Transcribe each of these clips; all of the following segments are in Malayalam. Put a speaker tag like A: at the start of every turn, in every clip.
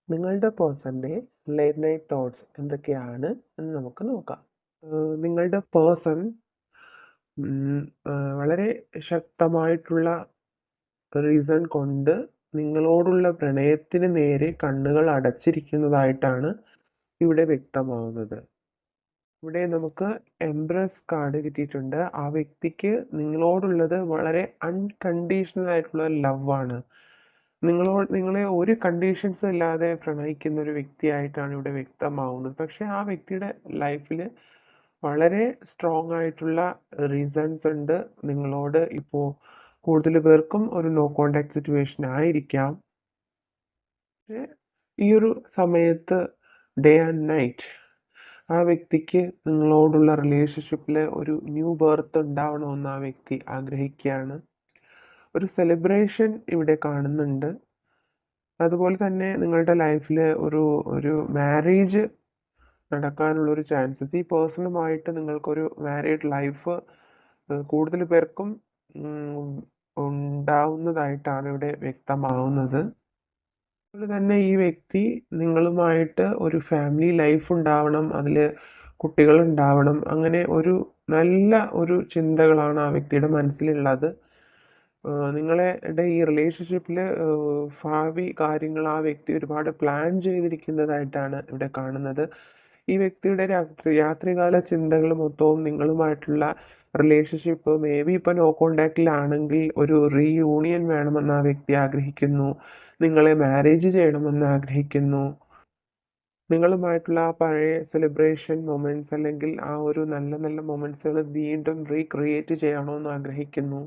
A: നിങ്ങളുടെ പേഴ്സൻ്റെ ലേറ്റ് നൈറ്റ് തോട്ട്സ് എന്തൊക്കെയാണ് എന്ന് നമുക്ക് നോക്കാം. നിങ്ങളുടെ പേഴ്സൺ വളരെ ശക്തമായിട്ടുള്ള റീസൺ കൊണ്ട് നിങ്ങളോടുള്ള പ്രണയത്തിന് നേരെ കണ്ണുകൾ അടച്ചിരിക്കുന്നതായിട്ടാണ് ഇവിടെ വ്യക്തമാവുന്നത്. ഇവിടെ നമുക്ക് എംപ്രസ് കാർഡ് കിട്ടിയിട്ടുണ്ട്. ആ വ്യക്തിക്ക് നിങ്ങളോടുള്ളത് വളരെ അൺകണ്ടീഷണൽ ആയിട്ടുള്ള ലവ് ആണ്. നിങ്ങളെ ഒരു കണ്ടീഷൻസും ഇല്ലാതെ പ്രണയിക്കുന്ന ഒരു വ്യക്തിയായിട്ടാണ് ഇവിടെ വ്യക്തമാവുന്നത്. പക്ഷേ ആ വ്യക്തിയുടെ ലൈഫിൽ വളരെ സ്ട്രോങ് ആയിട്ടുള്ള റീസൺസ് ഉണ്ട് നിങ്ങളോട്. ഇപ്പോൾ കൂടുതൽ പേർക്കും ഒരു നോ കോണ്ടാക്ട് സിറ്റുവേഷൻ ആയിരിക്കാം. പക്ഷേ ഈ ഒരു സമയത്ത് ഡേ ആൻഡ് നൈറ്റ് ആ വ്യക്തിക്ക് നിങ്ങളോടുള്ള റിലേഷൻഷിപ്പിൽ ഒരു ന്യൂ ബർത്ത് ഉണ്ടാവണമെന്ന് ആ വ്യക്തി ആഗ്രഹിക്കുകയാണ്. ഒരു സെലിബ്രേഷൻ ഇവിടെ കാണുന്നുണ്ട്. അതുപോലെ തന്നെ നിങ്ങളുടെ ലൈഫിൽ ഒരു മാരേജ് നടക്കാനുള്ളൊരു ചാൻസസ്, ഈ പേഴ്സണുമായിട്ട് നിങ്ങൾക്കൊരു മാരീഡ് ലൈഫ് കൂടുതൽ പേർക്കും ഉണ്ടാവുന്നതായിട്ടാണ് ഇവിടെ വ്യക്തമാവുന്നത്. അതുപോലെ തന്നെ ഈ വ്യക്തി നിങ്ങളുമായിട്ട് ഒരു ഫാമിലി ലൈഫ് ഉണ്ടാവണം, അതിൽ കുട്ടികളുണ്ടാവണം, അങ്ങനെ നല്ല ഒരു ചിന്തകളാണ് ആ വ്യക്തിയുടെ മനസ്സിലുള്ളത്. നിങ്ങളുടെ ഈ റിലേഷൻഷിപ്പിൽ ഭാവി കാര്യങ്ങൾ ആ വ്യക്തി ഒരുപാട് പ്ലാൻ ചെയ്തിരിക്കുന്നതായിട്ടാണ് ഇവിടെ കാണുന്നത്. ഈ വ്യക്തിയുടെ രാത്രികാല ചിന്തകൾ മൊത്തവും നിങ്ങളുമായിട്ടുള്ള റിലേഷൻഷിപ്പ് മേ ബി ഇപ്പോൾ നോ കോണ്ടാക്റ്റിലാണെങ്കിൽ ഒരു റീയൂണിയൻ വേണമെന്ന് ആ വ്യക്തി ആഗ്രഹിക്കുന്നു. നിങ്ങളെ മാരേജ് ചെയ്യണമെന്ന് ആഗ്രഹിക്കുന്നു. നിങ്ങളുമായിട്ടുള്ള ആ പഴയ സെലിബ്രേഷൻ മൊമെൻറ്റ്സ് അല്ലെങ്കിൽ ആ ഒരു നല്ല മൊമെൻറ്റ്സുകൾ വീണ്ടും റീക്രിയേറ്റ് ചെയ്യണമെന്ന് ആഗ്രഹിക്കുന്നു.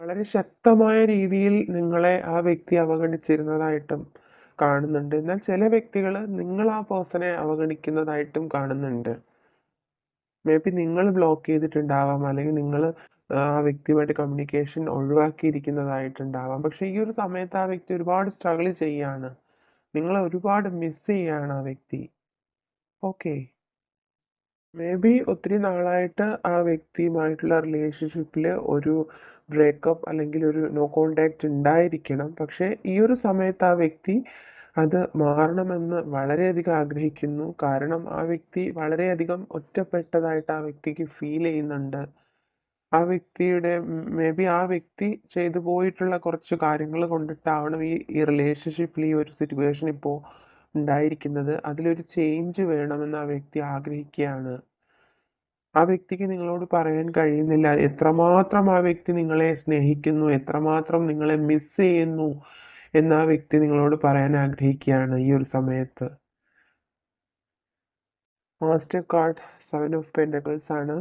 A: വളരെ ശക്തമായ രീതിയിൽ നിങ്ങളെ ആ വ്യക്തി അവഗണിച്ചിരുന്നതായിട്ടും കാണുന്നുണ്ട്. എന്നാൽ ചില വ്യക്തികൾ നിങ്ങൾ ആ പേഴ്സണെ അവഗണിക്കുന്നതായിട്ടും കാണുന്നുണ്ട്. മേ ബി നിങ്ങൾ ബ്ലോക്ക് ചെയ്തിട്ടുണ്ടാവാം, അല്ലെങ്കിൽ നിങ്ങൾ ആ വ്യക്തിയുമായിട്ട് കമ്മ്യൂണിക്കേഷൻ ഒഴിവാക്കിയിരിക്കുന്നതായിട്ടുണ്ടാവാം. പക്ഷേ ഈ ഒരു സമയത്ത് ആ വ്യക്തി ഒരുപാട് സ്ട്രഗിൾ ചെയ്യാണ്. നിങ്ങളെ ഒരുപാട് മിസ് ചെയ്യാണ് ആ വ്യക്തി. ഓക്കെ, മേ ബി ഒത്തിരി നാളായിട്ട് ആ വ്യക്തിയുമായിട്ടുള്ള റിലേഷൻഷിപ്പിൽ ഒരു ബ്രേക്കപ്പ് അല്ലെങ്കിൽ ഒരു നോ കോണ്ടാക്റ്റ് ഉണ്ടായിരിക്കണം. പക്ഷേ ഈ ഒരു സമയത്ത് ആ വ്യക്തി അത് മാറണമെന്ന് വളരെയധികം ആഗ്രഹിക്കുന്നു. കാരണം ആ വ്യക്തി വളരെയധികം ഒറ്റപ്പെട്ടതായിട്ട് ആ വ്യക്തിക്ക് ഫീൽ ചെയ്യുന്നുണ്ട്. ആ വ്യക്തിയുടെ മേ ബി ആ വ്യക്തി ചെയ്തു പോയിട്ടുള്ള കുറച്ച് കാര്യങ്ങൾ കൊണ്ടിട്ടാവണം ഈ റിലേഷൻഷിപ്പിൽ ഈ ഒരു സിറ്റുവേഷൻ ഇപ്പോൾ ഉണ്ടായിരിക്കുന്നത്. അതിലൊരു ചേഞ്ച് വേണമെന്ന് ആ വ്യക്തി ആഗ്രഹിക്കുകയാണ്. ആ വ്യക്തിക്ക് നിങ്ങളോട് പറയാൻ കഴിയുന്നില്ല എത്രമാത്രം ആ വ്യക്തി നിങ്ങളെ സ്നേഹിക്കുന്നു, എത്രമാത്രം നിങ്ങളെ മിസ് ചെയ്യുന്നു എന്ന് ആ വ്യക്തി നിങ്ങളോട് പറയാൻ ആഗ്രഹിക്കുകയാണ് ഈ ഒരു സമയത്ത്. മാസ്റ്റർ കാർഡ് 7 ഓഫ് പെൻറ്റക്കിൾസ് ആണ്.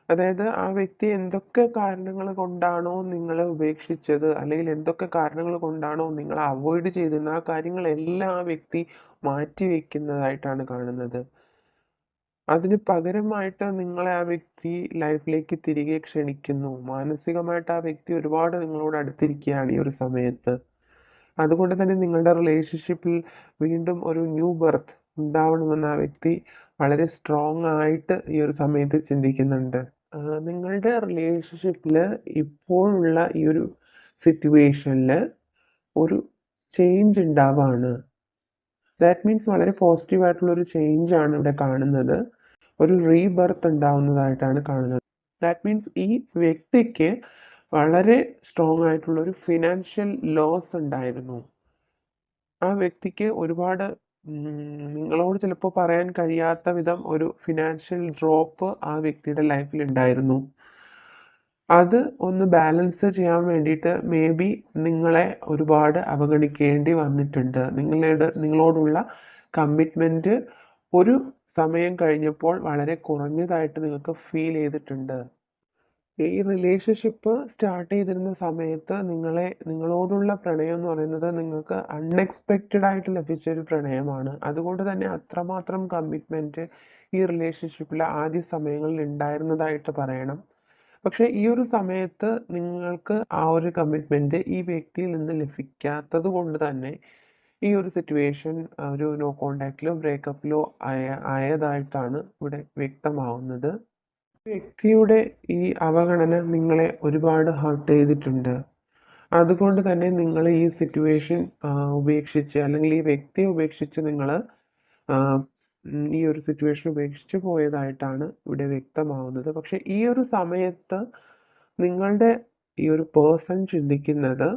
A: അതായത് ആ വ്യക്തി എന്തൊക്കെ കാരണങ്ങൾ കൊണ്ടാണോ നിങ്ങളെ ഉപേക്ഷിച്ചത്, അല്ലെങ്കിൽ എന്തൊക്കെ കാരണങ്ങൾ കൊണ്ടാണോ നിങ്ങളെ അവോയ്ഡ് ചെയ്തിരുന്നത്, ആ കാര്യങ്ങളെല്ലാം ആ വ്യക്തി മാറ്റി വയ്ക്കുന്നതായിട്ടാണ് കാണുന്നത്. അതിന് പകരമായിട്ട് നിങ്ങളെ ആ വ്യക്തി ലൈഫിലേക്ക് തിരികെ ക്ഷണിക്കുന്നു. മാനസികമായിട്ട് ആ വ്യക്തി ഒരുപാട് നിങ്ങളോട് അടുത്തിരിക്കുകയാണ് ഈ ഒരു സമയത്ത്. അതുകൊണ്ട് തന്നെ നിങ്ങളുടെ റിലേഷൻഷിപ്പിൽ വീണ്ടും ഒരു ന്യൂ ബർത്ത് ഉണ്ടാവണമെന്ന് ആ വ്യക്തി വളരെ സ്ട്രോങ് ആയിട്ട് ഈ ഒരു സമയത്ത് ചിന്തിക്കുന്നുണ്ട്. നിങ്ങളുടെ റിലേഷൻഷിപ്പിൽ ഇപ്പോഴുള്ള ഈ ഒരു സിറ്റുവേഷനിൽ ഒരു ചേഞ്ച് ഉണ്ടാവാണ്. ദാറ്റ് മീൻസ് വളരെ പോസിറ്റീവായിട്ടുള്ളൊരു ചേഞ്ചാണ് ഇവിടെ കാണുന്നത്. ഒരു റീബർത്ത് ഉണ്ടാവുന്നതായിട്ടാണ് കാണുന്നത്. ദാറ്റ് മീൻസ് ഈ വ്യക്തിക്ക് വളരെ സ്ട്രോങ് ആയിട്ടുള്ളൊരു ഫിനാൻഷ്യൽ ലോസ് ഉണ്ടായിരുന്നു. ആ വ്യക്തിക്ക് ഒരുപാട് നിങ്ങളോട് ചിലപ്പോൾ പറയാൻ കഴിയാത്ത വിധം ഒരു ഫിനാൻഷ്യൽ ഡ്രോപ്പ് ആ വ്യക്തിയുടെ ലൈഫിൽ ഉണ്ടായിരുന്നു. അത് ഒന്ന് ബാലൻസ് ചെയ്യാൻ വേണ്ടിയിട്ട് മേ ബി നിങ്ങളെ ഒരുപാട് അവഗണിക്കേണ്ടി വന്നിട്ടുണ്ട്. നിങ്ങളോടുള്ള കമ്മിറ്റ്മെൻറ്റ് ഒരു സമയം കഴിഞ്ഞപ്പോൾ വളരെ കുറഞ്ഞതായിട്ട് നിങ്ങൾക്ക് ഫീൽ ചെയ്തിട്ടുണ്ട്. ഈ റിലേഷൻഷിപ്പ് സ്റ്റാർട്ട് ചെയ്തിരുന്ന സമയത്ത് നിങ്ങളോടുള്ള പ്രണയം എന്ന് പറയുന്നത് നിങ്ങൾക്ക് അൺഎക്സ്പെക്റ്റഡ് ആയിട്ട് ലഭിച്ചൊരു പ്രണയമാണ്. അതുകൊണ്ട് തന്നെ അത്രമാത്രം കമ്മിറ്റ്മെൻറ്റ് ഈ റിലേഷൻഷിപ്പിൽ ആദ്യ സമയങ്ങളിൽ ഉണ്ടായിരുന്നതായിട്ട് പറയണം. പക്ഷേ ഈ ഒരു സമയത്ത് നിങ്ങൾക്ക് ആ ഒരു കമ്മിറ്റ്മെൻറ്റ് ഈ വ്യക്തിയിൽ നിന്ന് ലഭിക്കാത്തത് കൊണ്ട് തന്നെ ഈ ഒരു സിറ്റുവേഷൻ ഒരു നോ കോണ്ടാക്റ്റിലോ ബ്രേക്കപ്പിലോ ആയതായിട്ടാണ് ഇവിടെ വ്യക്തമാവുന്നത്. വ്യക്തിയുടെ ഈ അവഗണന നിങ്ങളെ ഒരുപാട് ഹർട്ട് ചെയ്തിട്ടുണ്ട്. അതുകൊണ്ട് തന്നെ നിങ്ങൾ ഈ സിറ്റുവേഷൻ ഉപേക്ഷിച്ച് അല്ലെങ്കിൽ ഈ വ്യക്തിയെ ഉപേക്ഷിച്ച് നിങ്ങൾ ഈ ഒരു സിറ്റുവേഷൻ ഉപേക്ഷിച്ച് പോയതായിട്ടാണ് ഇവിടെ വ്യക്തമാവുന്നത്. പക്ഷേ ഈ ഒരു സമയത്ത് നിങ്ങളുടെ ഈ ഒരു പേഴ്സൺ ചിന്തിക്കുന്നത്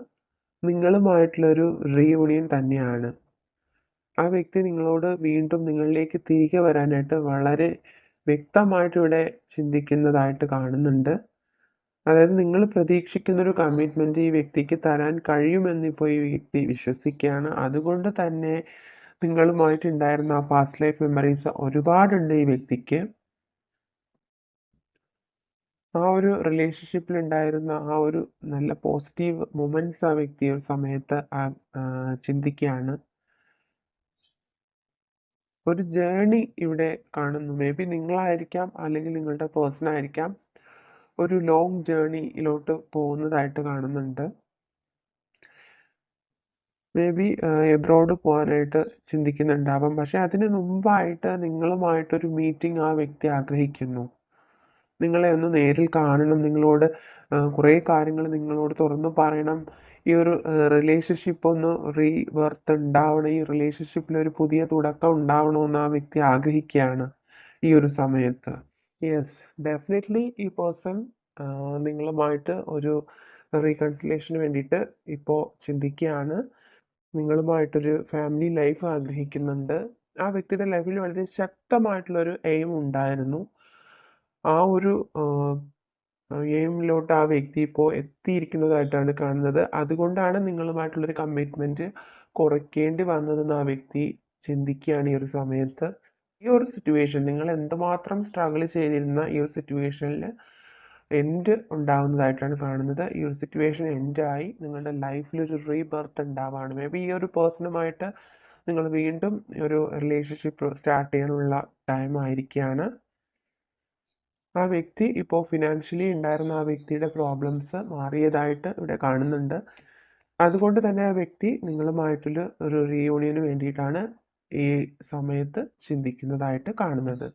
A: നിങ്ങളുമായിട്ടുള്ളൊരു റീയൂണിയൻ തന്നെയാണ്. ആ വ്യക്തി നിങ്ങളോട് വീണ്ടും നിങ്ങളിലേക്ക് തിരികെ വരാനായിട്ട് വളരെ വ്യക്തമായിട്ട് ഇവിടെ ചിന്തിക്കുന്നതായിട്ട് കാണുന്നുണ്ട്. അതായത് നിങ്ങൾ പ്രതീക്ഷിക്കുന്നൊരു കമ്മിറ്റ്മെൻറ്റ് ഈ വ്യക്തിക്ക് തരാൻ കഴിയുമെന്നിപ്പോൾ ഈ വ്യക്തി വിശ്വസിക്കുകയാണ്. അതുകൊണ്ട് തന്നെ നിങ്ങളുമായിട്ടുണ്ടായിരുന്ന ആ പാസ്റ്റ് ലൈഫ് മെമ്മറീസ് ഒരുപാടുണ്ട് ഈ വ്യക്തിക്ക്. ആ ഒരു റിലേഷൻഷിപ്പിലുണ്ടായിരുന്ന ആ ഒരു നല്ല പോസിറ്റീവ് മൊമെൻറ്റ്സ് ആ വ്യക്തി ഒരു സമയത്ത് ചിന്തിക്കുകയാണ്. ഒരു ജേർണി ഇവിടെ കാണുന്നു. മേ ബി നിങ്ങളായിരിക്കാം, അല്ലെങ്കിൽ നിങ്ങളുടെ പേഴ്സൺ ആയിരിക്കാം ഒരു ലോങ് ജേർണിയിലോട്ട് പോകുന്നതായിട്ട് കാണുന്നുണ്ട്. മേ ബി എബ്രോഡ് പോകാനായിട്ട് ചിന്തിക്കുന്നുണ്ടാവാം. പക്ഷേ അതിന് മുമ്പായിട്ട് നിങ്ങളുമായിട്ടൊരു മീറ്റിംഗ് ആ വ്യക്തി ആഗ്രഹിക്കുന്നു. നിങ്ങളെ ഒന്ന് നേരിൽ കാണണം. നിങ്ങളോട് കുറേ കാര്യങ്ങൾ നിങ്ങളോട് തുറന്നു പറയണം. ഈ ഒരു റിലേഷൻഷിപ്പ് ഒന്ന് റീബർത്ത് ഉണ്ടാവണം. ഈ റിലേഷൻഷിപ്പിലൊരു പുതിയ തുടക്കം ഉണ്ടാവണമെന്ന് ആ വ്യക്തി ആഗ്രഹിക്കുകയാണ് ഈ ഒരു സമയത്ത്. യെസ്, ഡെഫിനിറ്റ്ലി ഈ പേഴ്സൺ നിങ്ങളുമായിട്ട് ഒരു റീകൺസിലിയേഷന് വേണ്ടിയിട്ട് ഇപ്പോൾ ചിന്തിക്കുകയാണ്. നിങ്ങളുമായിട്ടൊരു ഫാമിലി ലൈഫ് ആഗ്രഹിക്കുന്നുണ്ട്. ആ വ്യക്തിയുടെ ലൈഫിൽ വളരെ ശക്തമായിട്ടുള്ളൊരു എയിം ഉണ്ടായിരുന്നു. ആ ഒരു എയിമിലോട്ട് ആ വ്യക്തി ഇപ്പോൾ എത്തിയിരിക്കുന്നതായിട്ടാണ് കാണുന്നത്. അതുകൊണ്ടാണ് നിങ്ങളുമായിട്ടുള്ളൊരു കമ്മിറ്റ്മെൻറ്റ് കുറയ്ക്കേണ്ടി വന്നതെന്ന് ആ വ്യക്തി ചിന്തിക്കുകയാണ് ഈ ഒരു സമയത്ത്. ഈ ഒരു സിറ്റുവേഷൻ നിങ്ങൾ എന്തുമാത്രം സ്ട്രഗിൾ ചെയ്തിരുന്ന ഈ ഒരു സിറ്റുവേഷനിൽ എൻഡ് ഉണ്ടാവുന്നതായിട്ടാണ് കാണുന്നത്. ഈ ഒരു സിറ്റുവേഷൻ എൻഡായി നിങ്ങളുടെ ലൈഫിലൊരു റീബർത്ത് ഉണ്ടാവുകയാണ്. മേ ബി ഈ ഒരു പേഴ്സണുമായിട്ട് നിങ്ങൾ വീണ്ടും ഒരു റിലേഷൻഷിപ്പ് സ്റ്റാർട്ട് ചെയ്യാനുള്ള ടൈം ആയിരിക്കുകയാണ്. ആ വ്യക്തി ഇപ്പോൾ ഫിനാൻഷ്യലി ഉണ്ടായിരുന്ന ആ വ്യക്തിയുടെ പ്രോബ്ലംസ് മാറിയതായിട്ട് ഇവിടെ കാണുന്നുണ്ട്. അതുകൊണ്ട് തന്നെ ആ വ്യക്തി നിങ്ങളുമായിട്ടുള്ള ഒരു റീയൂണിയന് വേണ്ടിയിട്ടാണ് ഈ സമയത്ത് ചിന്തിക്കുന്നതായിട്ട് കാണുന്നത്.